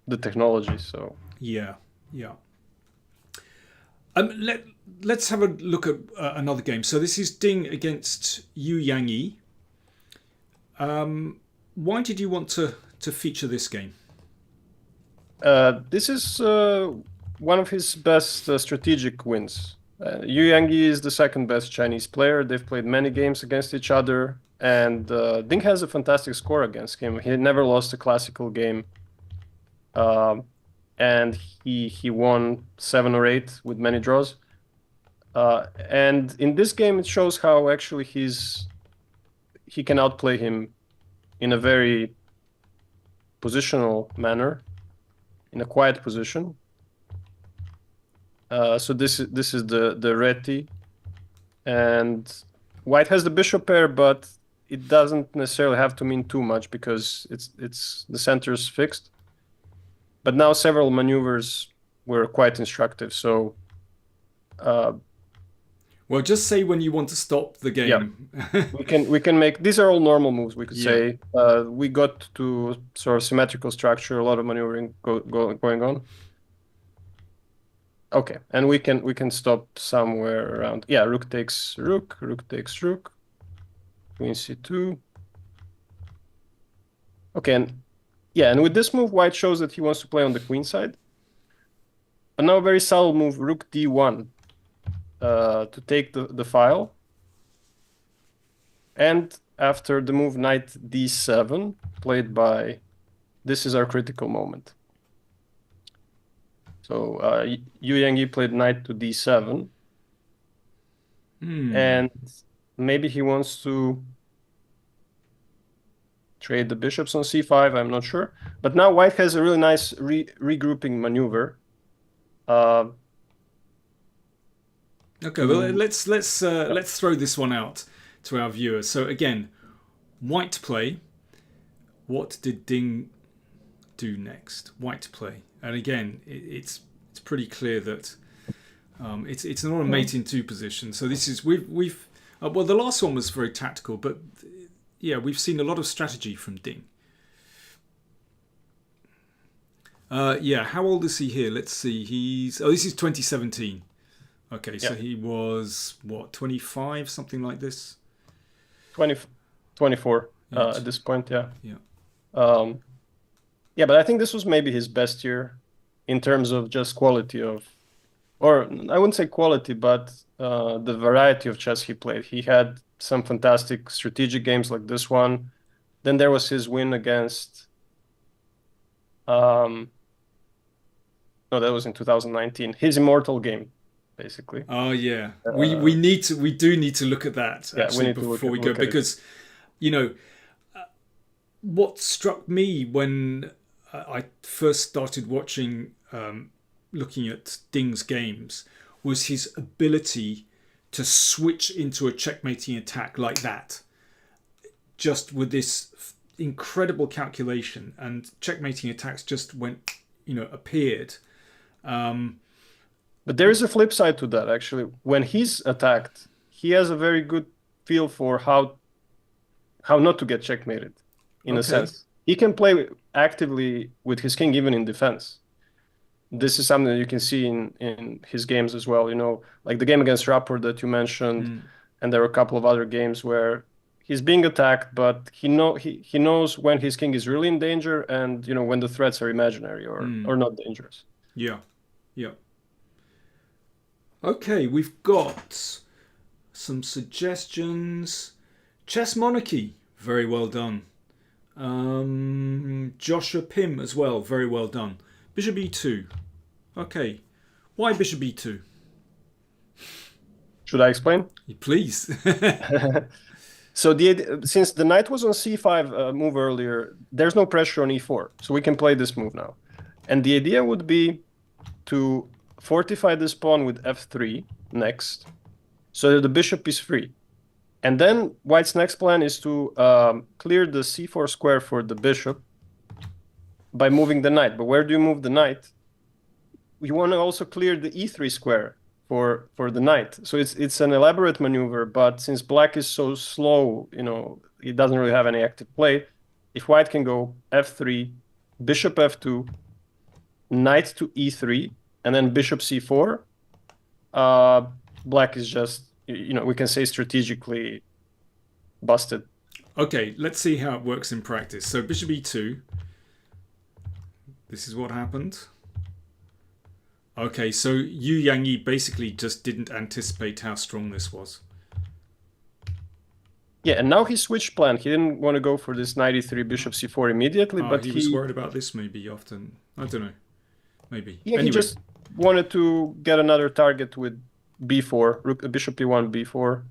the technology. So yeah. let's have a look at another game. So this is Ding against Yu Yangyi. Why did you want to feature this game? This is one of his best strategic wins. Yu Yangyi is the second best Chinese player. They've played many games against each other, and Ding has a fantastic score against him. He never lost a classical game, and he won 7 or 8 with many draws. And in this game, it shows how actually he can outplay him in a very positional manner, in a quiet position. So this is the reti, and white has the bishop pair, but it doesn't necessarily have to mean too much because it's the center is fixed. But now several maneuvers were quite instructive. So, well, just say when you want to stop the game. Yeah. we can make these are all normal moves. We could say we got to sort of symmetrical structure, a lot of maneuvering going on. Okay, and we can stop somewhere around. Yeah, rook takes rook, rook takes rook, queen c2. Okay, and with this move, white shows that he wants to play on the queen side. But now a very subtle move, rook d1, to take the file. And after the move knight d7, played by, this is our critical moment. So Yu Yangyi played knight to d7. And maybe he wants to trade the bishops on c5, I'm not sure. But now white has a really nice regrouping maneuver. Okay, well, let's throw this one out to our viewers. So again, white play. What did Ding do next? White play, and again, it's pretty clear that it's not a mate in 2 position. So this is we've well, the last one was very tactical, but yeah, we've seen a lot of strategy from Ding. Yeah, how old is he here? Let's see. This is 2017. Okay, so he was, what, 25, something like this? 24 at this point, yeah. Yeah. Yeah, but I think this was maybe his best year in terms of just quality of, or I wouldn't say quality, but the variety of chess he played. He had some fantastic strategic games like this one. Then there was his win against, no, that was in 2019. His Immortal game, basically. Oh yeah, we do need to look at that actually before we go, because what struck me when I first started watching, looking at Ding's games, was his ability to switch into a checkmating attack like that, just with this incredible calculation, and checkmating attacks just appeared. But there is a flip side to that, actually. When he's attacked, he has a very good feel for how not to get checkmated, in a sense. He can play actively with his king even in defense. This is something that you can see in his games as well. Like the game against Rapport that you mentioned, and there are a couple of other games where he's being attacked, but he knows when his king is really in danger, and when the threats are imaginary or not dangerous. Yeah. Okay, we've got some suggestions. Chess Monarchy, very well done. Joshua Pym as well, very well done. Bishop e2. Okay, why bishop e2? Should I explain? Please. So since the knight was on c5 move earlier, there's no pressure on e4, so we can play this move now. And the idea would be to fortify this pawn with f3 next, so that the bishop is free. And then white's next plan is to clear the c4 square for the bishop by moving the knight. But where do you move the knight? You want to also clear the e3 square for the knight. So it's an elaborate maneuver, but since black is so slow, it doesn't really have any active play. If white can go f3, bishop f2, knight to e3, and then bishop c4, Black is just, we can say strategically busted. Okay, let's see how it works in practice. So bishop e2. This is what happened. Okay, so Yu Yangyi basically just didn't anticipate how strong this was. Yeah, and now he switched plan. He didn't want to go for this knight e3 bishop c4 immediately, but he was worried about this maybe often. I don't know. Maybe. Yeah, anyway. he just wanted to get another target with b4, bishop e1, b4.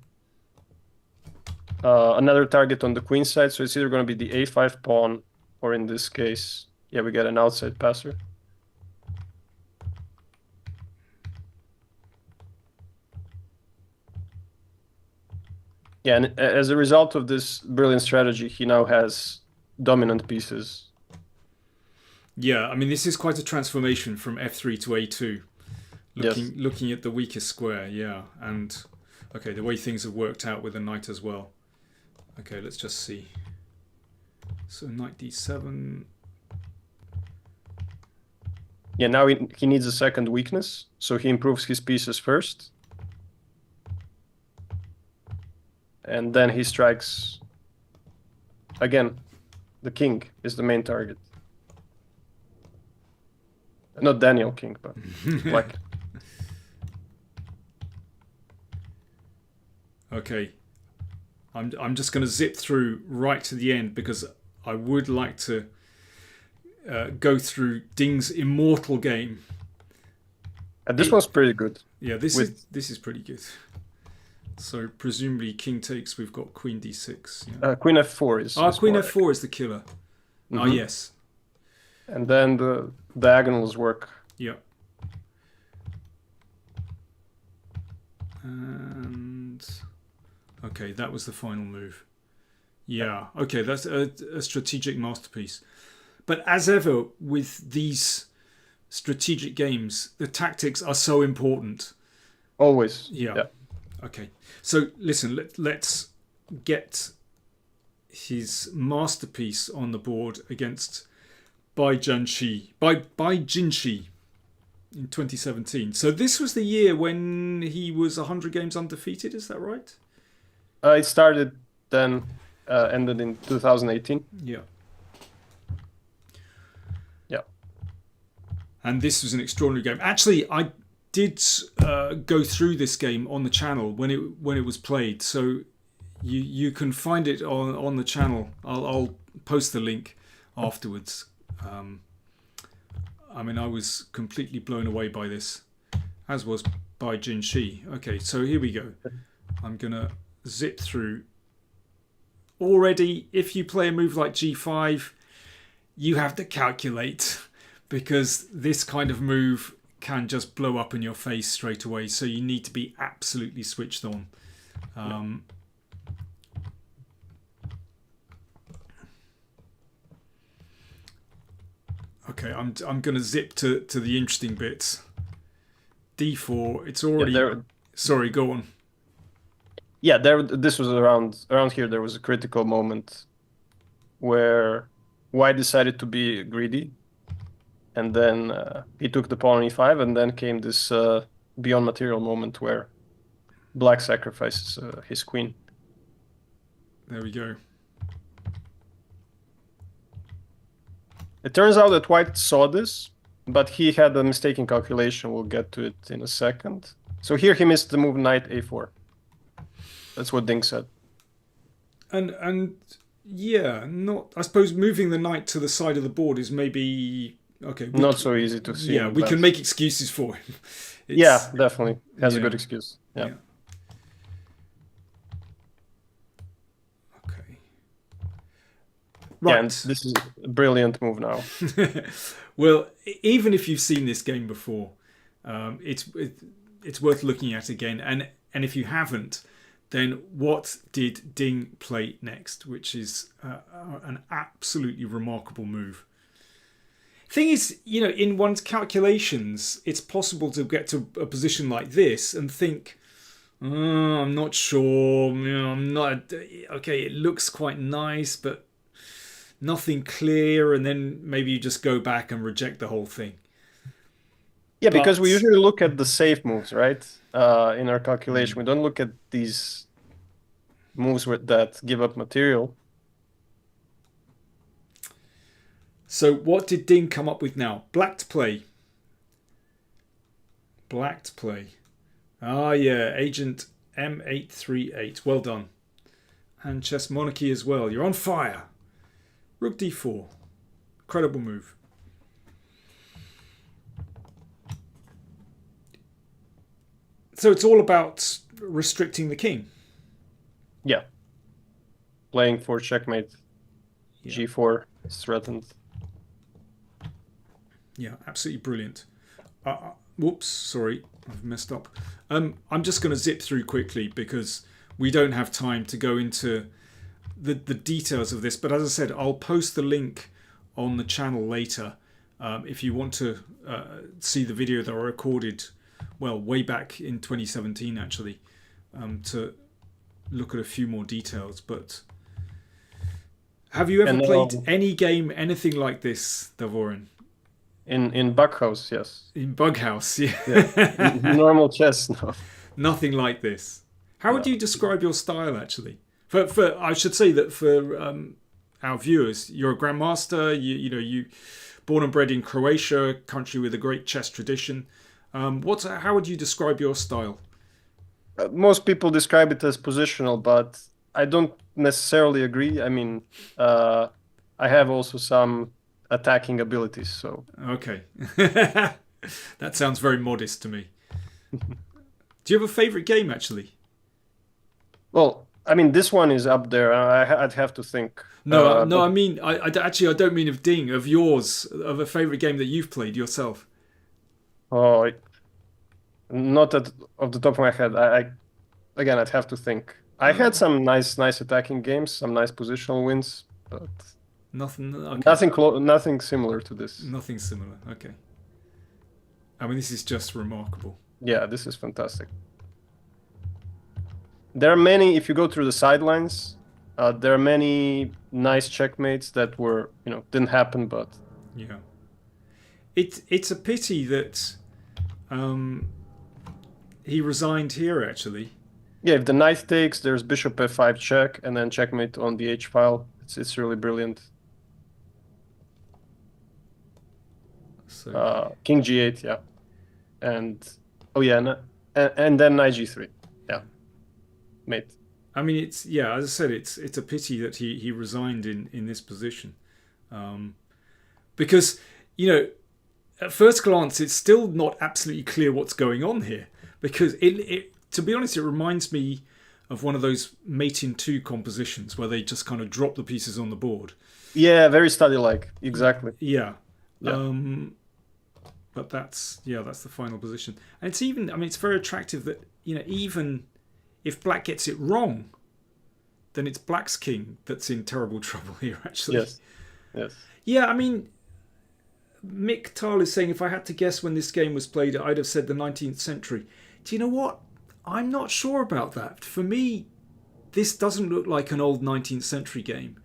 Another target on the queen side, so it's either going to be the a5 pawn, or in this case, yeah, we get an outside passer. Yeah, and as a result of this brilliant strategy, he now has dominant pieces. Yeah, I mean, this is quite a transformation from f3 to a2. Looking at the weakest square, yeah. And, okay, the way things have worked out with the knight as well. Okay, let's just see. So knight d7. Yeah, now he needs a second weakness, so he improves his pieces first. And then he strikes again. The king is the main target. Not Daniel King, but Black. Okay. I'm just going to zip through right to the end because I would like to go through Ding's Immortal game. This one's pretty good. Yeah, this is pretty good. So presumably king takes. We've got queen d6. Yeah. Queen f4 is. Queen f4 is the killer. Mm-hmm. Yes. And then the diagonals work. Yeah. And okay, that was the final move. Yeah. Okay, that's a strategic masterpiece. But as ever with these strategic games, the tactics are so important. Always. Yeah. Okay. So listen, let's get his masterpiece on the board against Bai Jinshi in 2017. So this was the year when he was 100 games undefeated, is that right? It started then, ended in 2018. Yeah. Yeah. And this was an extraordinary game. Actually, I did go through this game on the channel when it was played, so you can find it on the channel. I'll post the link afterwards. I mean, I was completely blown away by this, as was by Jinshi. Okay, so here we go. I'm gonna zip through. Already, if you play a move like g5, you have to calculate, because this kind of move can just blow up in your face straight away, so you need to be absolutely switched on. Okay, I'm going to zip to the interesting bits. d4, it's already... Sorry, go on. Yeah, this was around here. There was a critical moment where White decided to be greedy, and then he took the pawn on e5, and then came this beyond material moment where Black sacrifices his queen. There we go. It turns out that White saw this, but he had a mistaken calculation. We'll get to it in a second. So here he missed the move knight a4. That's what Ding said. And yeah, not. I suppose moving the knight to the side of the board is maybe okay. Not so easy to see. Yeah, we can make excuses for him. Yeah, definitely has a good excuse. Yeah. Okay. Right. Yeah, and this is a brilliant move now. Well, even if you've seen this game before, it's worth looking at again. And if you haven't, then what did Ding play next? Which is an absolutely remarkable move. Thing is, in one's calculations, it's possible to get to a position like this and think, I'm not sure, I'm not, okay, it looks quite nice, but nothing clear, and then maybe you just go back and reject the whole thing. Yeah, because we usually look at the safe moves, right? in our calculation. We don't look at these moves that give up material. So what did Ding come up with now? Black to play. Black to play. Ah, yeah, Agent M838. Well done. And Chess Monarchy as well. You're on fire. Rook d4. Incredible move. So it's all about restricting the king. Yeah. Playing for checkmate. Yeah. G4 is threatened. Yeah, absolutely brilliant. Whoops, sorry, I've messed up. I'm just going to zip through quickly because we don't have time to go into the details of this. But as I said, I'll post the link on the channel later if you want to see the video that I recorded, well, way back in 2017 actually, to look at a few more details. But have you ever played any game, anything like this, Davorin? In Bughouse, yes. In Bughouse, yeah. Yeah. Normal chess, no. Nothing like this. How would you describe your style, actually? For I should say that for our viewers, you're a grandmaster. You born and bred in Croatia, a country with a great chess tradition. How would you describe your style? Most people describe it as positional, but I don't necessarily agree. I mean, I have also some attacking abilities, so okay. That sounds very modest to me. Do you have a favorite game, actually? Well, I mean, this one is up there. I'd have to think. No, I mean, I don't mean of Ding, of yours, of a favorite game that you've played yourself. Oh, not off the top of my head. Again, I'd have to think. I had some nice attacking games, some nice positional wins, but nothing. Okay. Nothing similar to this. Nothing similar. Okay. I mean, this is just remarkable. Yeah, this is fantastic. There are many. If you go through the sidelines, there are many nice checkmates that were, didn't happen, but yeah, it's a pity that he resigned here. Actually, yeah. If the knight takes, there's bishop f5 check, and then checkmate on the h file. It's really brilliant. So king g8, yeah, and and then knight g3, yeah, mate. I mean, as I said, it's a pity that he resigned in this position, because at first glance it's still not absolutely clear what's going on here. Because it to be honest, it reminds me of one of those mate in two compositions where they just kind of drop the pieces on the board. Yeah, very study-like, exactly. Yeah. But that's the final position, and it's very attractive that even if Black gets it wrong, then it's Black's king that's in terrible trouble here, actually. Yes. Yeah, I mean, Mick Tal is saying if I had to guess when this game was played, I'd have said the 19th century. Do you know what? I'm not sure about that. For me, this doesn't look like an old 19th century game.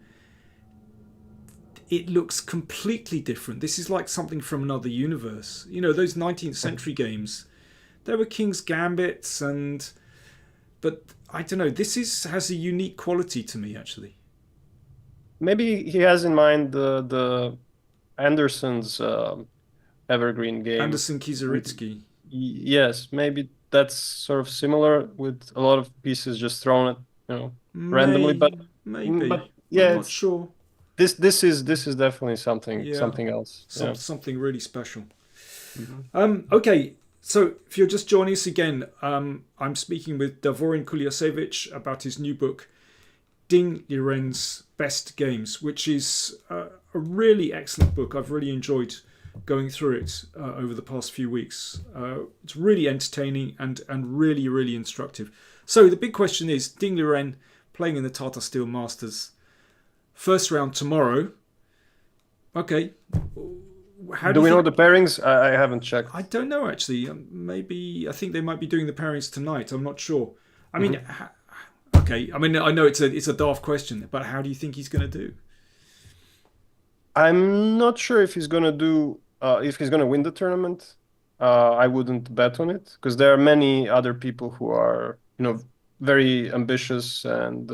It looks completely different. This is like something from another universe. Those 19th century games, there were King's Gambits but I don't know. This has a unique quality to me, actually. Maybe he has in mind the Anderson's evergreen game. Anderson Kieseritzky. Yes, maybe that's sort of similar with a lot of pieces just thrown at randomly. But maybe. Yeah, I'm not sure. This is definitely something else. Something really special. Mm-hmm. Okay. So, if you're just joining us again, I'm speaking with Davorin Kuljasevic about his new book, Ding Liren's Best Games, which is a really excellent book. I've really enjoyed going through it over the past few weeks. It's really entertaining and really, really instructive. So, the big question is, Ding Liren playing in the Tata Steel Masters. First round tomorrow. Okay. Do we know the pairings? I haven't checked. I don't know, actually. I think they might be doing the pairings tonight. I'm not sure. I mean, okay. I mean, I know it's a daft question, but how do you think he's going to do? I'm not sure if he's going to win the tournament. I wouldn't bet on it because there are many other people who are, very ambitious, and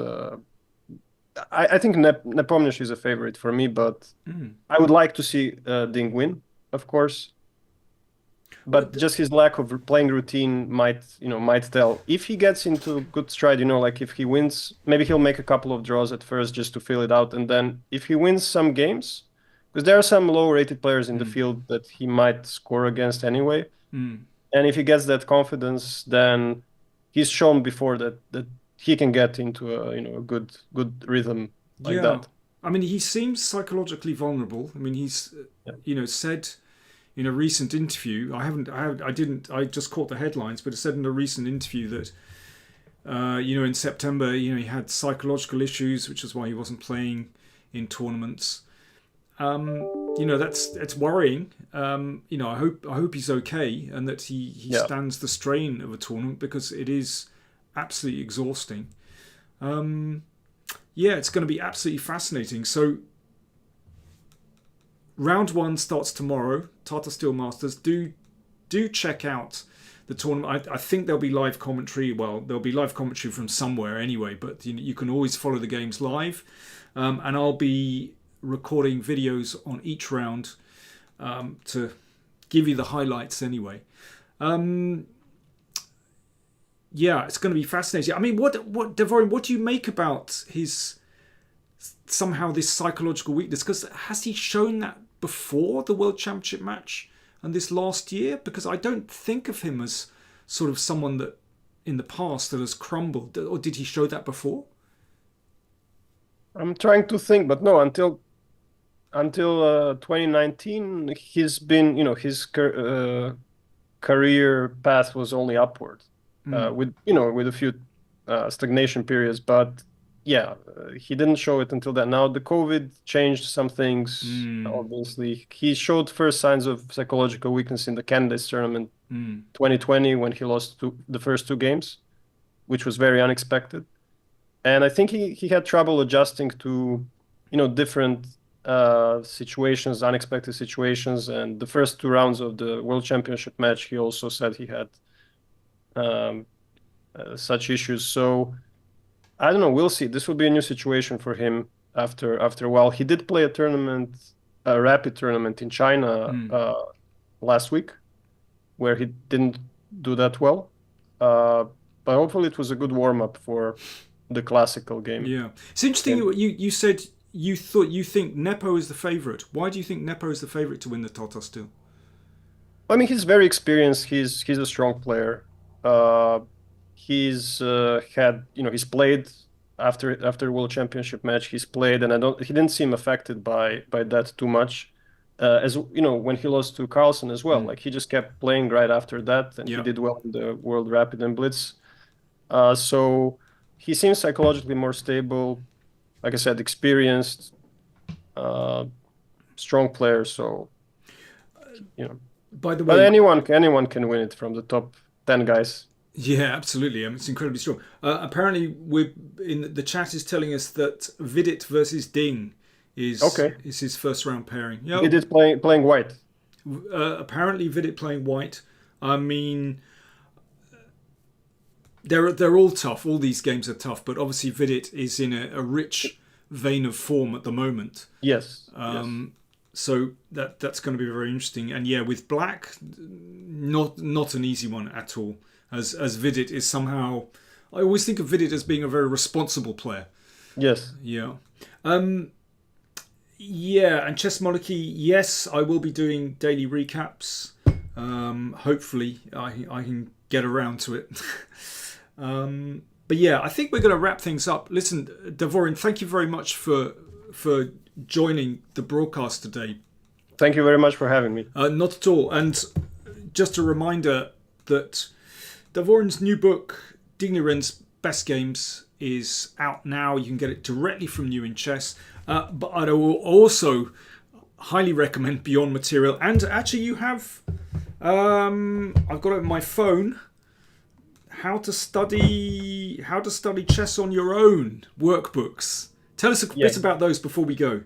I think Nepomniachtchi is a favorite for me, but Mm. I would like to see Ding win, of course. Well, But just his lack of playing routine might tell. If he gets into good stride, like if he wins, maybe he'll make a couple of draws at first just to fill it out, and then if he wins some games, because there are some low-rated players in the field that he might score against anyway, mm. and if he gets that confidence, then he's shown before that he can get into a good rhythm like Yeah. that. I mean, he seems psychologically vulnerable. I mean, he's, Yeah. said in a recent interview, I just caught the headlines, but it said in a recent interview that, in September, he had psychological issues, which is why he wasn't playing in tournaments. It's worrying. I hope he's okay and that he Yeah. stands the strain of a tournament because it is absolutely exhausting. It's going to be absolutely fascinating. So, round 1 starts tomorrow. Tata Steel Masters. Do check out the tournament. I think there'll be live commentary. Well, there'll be live commentary from somewhere anyway. But you can always follow the games live, and I'll be recording videos on each round to give you the highlights anyway. It's going to be fascinating. I mean, what Davorin, what do you make about his somehow this psychological weakness? Because has he shown that before the World Championship match and this last year? Because I don't think of him as sort of someone that in the past that has crumbled. Or did he show that before? I'm trying to think, but no, until 2019, he's been, his career path was only upward, with a few stagnation periods. But yeah, he didn't show it until then. Now the COVID changed some things. Obviously, he showed first signs of psychological weakness in the candidates tournament 2020 when he lost the first 2 games, which was very unexpected. And I think he had trouble adjusting to, different situations, unexpected situations. And the first 2 rounds of the World Championship match, he also said he had such issues. So I don't know. We'll see. This will be a new situation for him after a while. He did play a rapid tournament in China last week, where he didn't do that well. But hopefully, it was a good warm up for the classical game. Yeah, it's interesting. You said you think Nepo is the favorite. Why do you think Nepo is the favorite to win the Tata Steel? I mean, he's very experienced. He's a strong player. He's he's played after World Championship match. He's played, and he didn't seem affected by that too much. As when he lost to Carlsen as well, like he just kept playing right after that, and he did well in the World Rapid and Blitz. So he seems psychologically more stable. Like I said, experienced, strong player. So By the way, but anyone can win it from the top 10 guys. Yeah, absolutely. I mean, it's incredibly strong. Apparently, the chat is telling us that Vidit versus Ding is his first round pairing. Yeah, Vidit playing white. Apparently, Vidit playing white. I mean, they're all tough. All these games are tough, but obviously Vidit is in a rich vein of form at the moment. Yes. So that's going to be very interesting. And yeah, with Black, not an easy one at all. As Vidit is somehow, I always think of Vidit as being a very responsible player. Yes. Yeah. And Chess Monarchy, yes, I will be doing daily recaps. Hopefully, I can get around to it. But yeah, I think we're going to wrap things up. Listen, Davorin, thank you very much for joining the broadcast today. Thank you very much for having me. Not at all. And just a reminder that Davorin's new book, Ding Liren's Best Games, is out now. You can get it directly from New in Chess. But I will also highly recommend Beyond Material. And actually, you have, I've got it on my phone, How to Study Chess on Your Own workbooks. Tell us a bit about those before we go.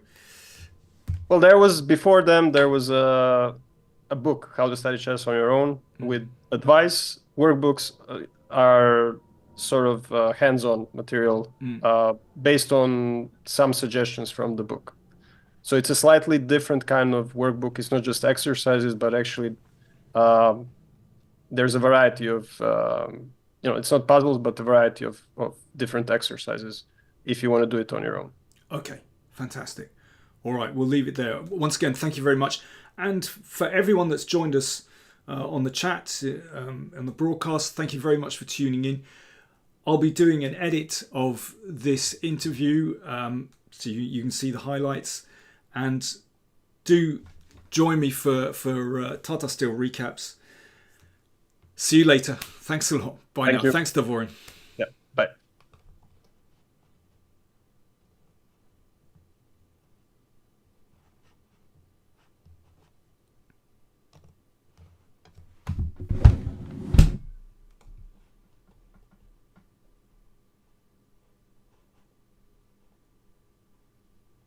Well, before them, there was a a book, How to Study Chess on Your Own, with advice. Workbooks are sort of hands-on material based on some suggestions from the book. So it's a slightly different kind of workbook. It's not just exercises, but actually there's a variety of, it's not puzzles, but a variety of different exercises if you want to do it on your own. Okay, fantastic. All right, we'll leave it there. Once again, thank you very much. And for everyone that's joined us on the chat, on the broadcast, thank you very much for tuning in. I'll be doing an edit of this interview so you can see the highlights. And do join me for Tata Steel recaps. See you later. Thanks a lot. Bye now. Thanks, Davorin.